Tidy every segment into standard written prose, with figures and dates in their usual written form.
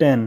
10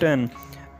10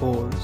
4